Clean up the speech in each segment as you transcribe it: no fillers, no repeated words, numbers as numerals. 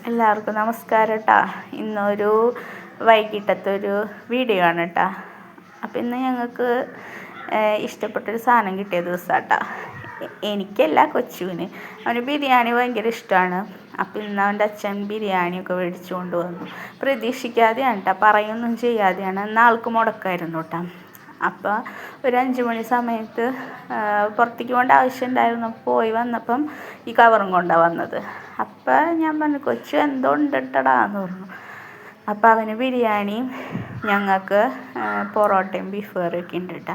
എല്ലാവർക്കും നമസ്കാരം കേട്ടോ. ഇന്നൊരു വൈകിട്ടത്തെ ഒരു വീഡിയോ ആണ് കേട്ടോ. അപ്പം ഇന്ന് ഞങ്ങൾക്ക് ഇഷ്ടപ്പെട്ടൊരു സാധനം കിട്ടിയ ദിവസമാണ് കേട്ടോ. എനിക്കല്ല, കൊച്ചുവിന്. അവന് ബിരിയാണി ഭയങ്കര ഇഷ്ടമാണ്. അപ്പം ഇന്ന് അവൻ്റെ അച്ഛൻ ബിരിയാണിയൊക്കെ മേടിച്ചു കൊണ്ട് വന്നു. പ്രതീക്ഷിക്കാതെയാണ് കേട്ടോ, പറയൊന്നും ചെയ്യാതെയാണ്. ഇന്ന് ആൾക്ക് മുടക്കായിരുന്നു കേട്ടോ. അപ്പോൾ ഒരു 5 മണി സമയത്ത് പുറത്തേക്ക് പോകേണ്ട ആവശ്യം ഉണ്ടായിരുന്നു. പോയി വന്നപ്പം ഈ കവറും കൊണ്ടാണ് വന്നത്. അപ്പം ഞാൻ പറഞ്ഞു, കൊച്ചു എന്തോ ഉണ്ടിട്ടടാന്ന് പറഞ്ഞു. അപ്പം അവന് ബിരിയാണിയും ഞങ്ങൾക്ക് പൊറോട്ടയും ബീഫ് കറിയൊക്കെ ഉണ്ട് കേട്ടോ.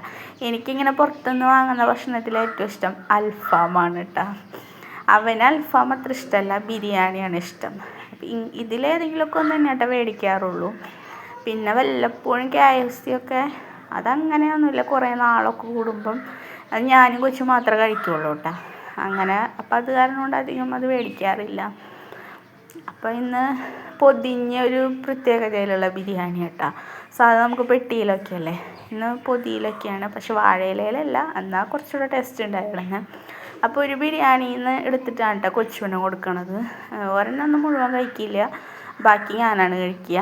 എനിക്കിങ്ങനെ പുറത്തുനിന്ന് വാങ്ങുന്ന ഭക്ഷണത്തിൽ ഏറ്റവും ഇഷ്ടം അൽഫാമാണ് കേട്ടോ. അവന് അൽഫാം അത്ര ഇഷ്ടമല്ല, ബിരിയാണിയാണ് ഇഷ്ടം. അപ്പം ഇതിലേതെങ്കിലുമൊക്കെ ഒന്ന് തന്നെ കേട്ടോ മേടിക്കാറുള്ളൂ. പിന്നെ വല്ലപ്പോഴും KFC ഒക്കെ, അതങ്ങനെയൊന്നുമില്ല, കുറേ നാളൊക്കെ കൂടുമ്പം. അത് ഞാനും കൊച്ചും മാത്രമേ കഴിക്കുള്ളൂ കേട്ടോ. അങ്ങനെ അപ്പം അത് കാരണം കൊണ്ട് അധികം അത് മേടിക്കാറില്ല. അപ്പോൾ ഇന്ന് പൊതിഞ്ഞൊരു പ്രത്യേകതയിലുള്ള ബിരിയാണി കേട്ടോ. സാധാരണ നമുക്ക് പെട്ടിയിലൊക്കെ അല്ലേ, ഇന്ന് പൊതിയിലൊക്കെയാണ്. പക്ഷെ വാഴയിലയിലല്ല, എന്നാൽ കുറച്ചുകൂടെ ടേസ്റ്റ് ഉണ്ടായിരുന്നു. അപ്പോൾ ഒരു ബിരിയാണിയിൽ നിന്ന് എടുത്തിട്ടാണ് കേട്ടോ കൊച്ചുവിന് കൊടുക്കണത്. ഒരെണ്ണം മുഴുവൻ കഴിക്കില്ല, ബാക്കി ഞാനാണ് കഴിക്കുക.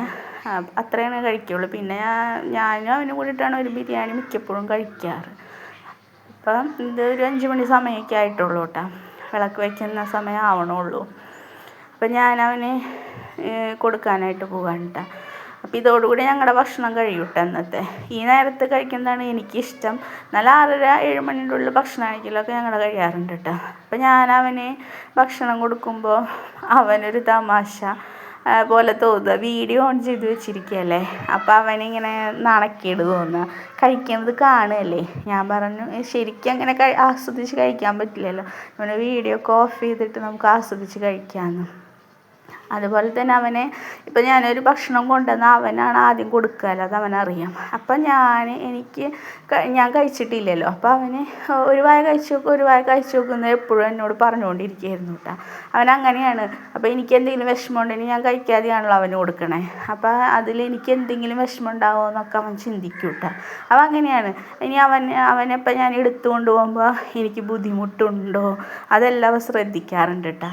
അത്രയാണ് കഴിക്കുള്ളൂ. പിന്നെ ഞാനും അവനും കൂടിയിട്ടാണ് ഒരു ബിരിയാണി മിക്കപ്പോഴും കഴിക്കാറ്. അപ്പം ഇത് ഒരു 5 മണി സമയമൊക്കെ ആയിട്ടുള്ളൂ കേട്ടോ. വിളക്ക് വയ്ക്കുന്ന സമയം ആവണുള്ളൂ. അപ്പം ഞാനവന് കൊടുക്കാനായിട്ട് പോകാൻ കേട്ടോ. അപ്പോൾ ഇതോടുകൂടി ഞങ്ങളുടെ ഭക്ഷണം കഴിയും കേട്ടോ. അന്നത്തെ ഈ നേരത്ത് കഴിക്കുന്നതാണ് എനിക്കിഷ്ടം. നല്ല 6:30-7 മണിയുടെ ഉള്ളിൽ ഭക്ഷണം കഴിക്കലൊക്കെ ഞങ്ങൾ കഴിയാറുണ്ട് കേട്ടോ. അപ്പം ഞാനവന് ഭക്ഷണം കൊടുക്കുമ്പോൾ അവനൊരു തമാശ പോലെ തോന്നുക. വീഡിയോ ഓൺ ചെയ്ത് വെച്ചിരിക്കുകയല്ലേ, അപ്പോൾ അവനിങ്ങനെ നാണക്കേട് തോന്നുക. കഴിക്കുന്നത് കാണുകയല്ലേ. ഞാൻ പറഞ്ഞു, ശരിക്കും അങ്ങനെ ആസ്വദിച്ച് കഴിക്കാൻ പറ്റില്ലല്ലോ, അവനെ വീഡിയോ ഒക്കെ ഓഫ് ചെയ്തിട്ട് നമുക്ക് ആസ്വദിച്ച് കഴിക്കാമെന്ന്. അതുപോലെ തന്നെ അവനെ ഇപ്പം ഞാനൊരു ഭക്ഷണം കൊണ്ടുവന്നാൽ അവനാണ് ആദ്യം കൊടുക്കുക, അത് അവനറിയാം. അപ്പം ഞാൻ കഴിച്ചിട്ടില്ലല്ലോ, അപ്പോൾ അവന് ഒരു വായ കഴിച്ച് നോക്കുന്നത് എപ്പോഴും എന്നോട് പറഞ്ഞുകൊണ്ടിരിക്കുകയായിരുന്നു കേട്ടോ. അവനങ്ങനെയാണ്. അപ്പോൾ എനിക്ക് എന്തെങ്കിലും വിഷമം ഉണ്ടെങ്കിൽ ഞാൻ കഴിക്കാതെയാണല്ലോ അവന് കൊടുക്കണേ. അപ്പോൾ അതിലെനിക്ക് എന്തെങ്കിലും വിഷമം ഉണ്ടാവുമോ എന്നൊക്കെ അവൻ ചിന്തിക്കും കേട്ടോ. അപ്പം അങ്ങനെയാണ്. ഇനി അവനെപ്പം ഞാൻ എടുത്തു കൊണ്ട് പോകുമ്പോൾ എനിക്ക് ബുദ്ധിമുട്ടുണ്ടോ, അതെല്ലാം അവൻ ശ്രദ്ധിക്കാറുണ്ട് കേട്ടോ.